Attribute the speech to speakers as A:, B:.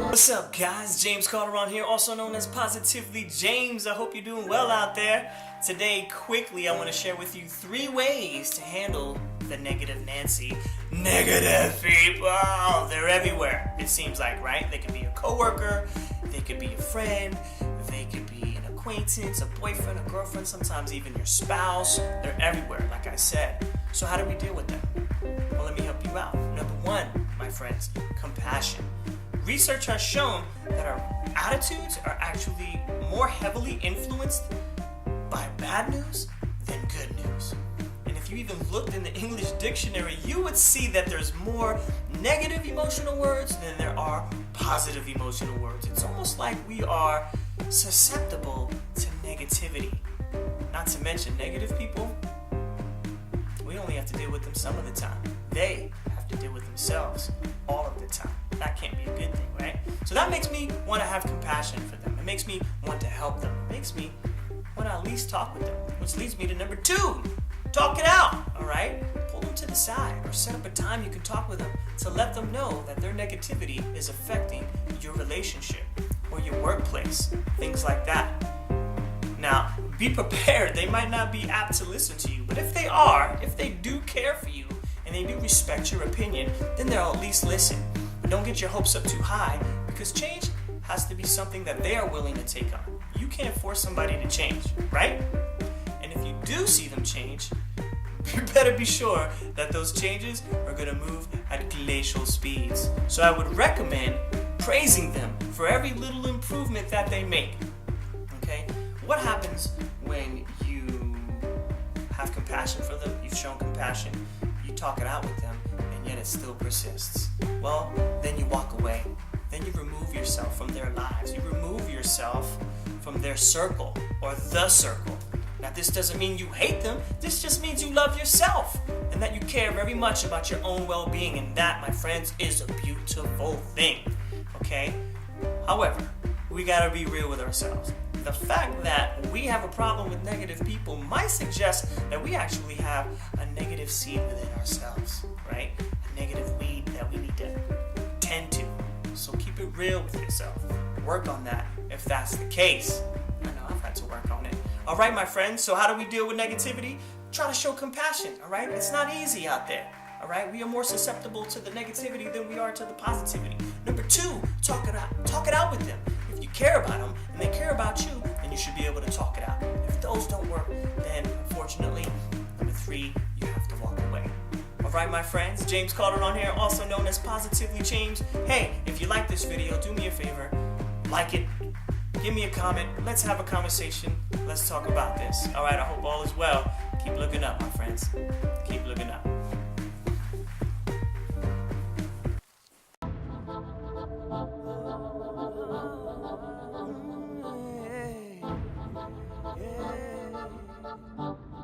A: What's up, guys? James Calderon here, also known as Positively James. I hope you're doing well out there. Today, quickly, I want to share with you 3 ways to handle the negative Nancy. Negative people, they're everywhere, it seems like, right? They could be a coworker, they could be a friend, they could be an acquaintance, a boyfriend, a girlfriend, sometimes even your spouse. They're everywhere, like I said. So how do we deal with them? Well, let me help you out. Number 1, my friends, compassion. Research has shown that our attitudes are actually more heavily influenced by bad news than good news. And if you even looked in the English dictionary, you would see that there's more negative emotional words than there are positive emotional words. It's almost like we are susceptible to negativity. Not to mention, negative people, we only have to deal with them some of the time. They have to deal with themselves all of the time. That can't be a good thing, right? So that makes me want to have compassion for them. It makes me want to help them. It makes me want to at least talk with them. Which leads me to number 2. Talk it out, all right? Pull them to the side or set up a time you can talk with them to let them know that their negativity is affecting your relationship or your workplace, things like that. Now, be prepared. They might not be apt to listen to you, but if they are, if they do care for you and they do respect your opinion, then they'll at least listen. But don't get your hopes up too high, because change has to be something that they are willing to take on. You can't force somebody to change, right? And if you do see them change, you better be sure that those changes are going to move at glacial speeds. So I would recommend praising them for every little improvement that they make. Okay? What happens when you have compassion for them? You've shown compassion, you talk it out with them, and yet it still persists. Well, then you walk away. Then you remove yourself from their lives. You remove yourself from their circle or the circle. Now, this doesn't mean you hate them. This just means you love yourself and that you care very much about your own well-being. And that, my friends, is a beautiful thing. Okay? However, we gotta be real with ourselves. The fact that we have a problem with negative people might suggest that we actually have a negative seed within ourselves, right? A negative weed that we need to tend to. So keep it real with yourself. Work on that if that's the case. I know I've had to work on it. All right, my friends, so how do we deal with negativity? Try to show compassion, all right? It's not easy out there, all right? We are more susceptible to the negativity than we are to the positivity. Number 2, talk it out with them. If you care about them and they care about you, then you should be able to talk it out. If those don't work, then unfortunately, number 3, you have to walk away. All right, my friends, James Calderon here, also known as Positively James. Hey, if you like this video, do me a favor, like it, give me a comment, let's have a conversation, let's talk about this. All right, I hope all is well. Keep looking up, my friends.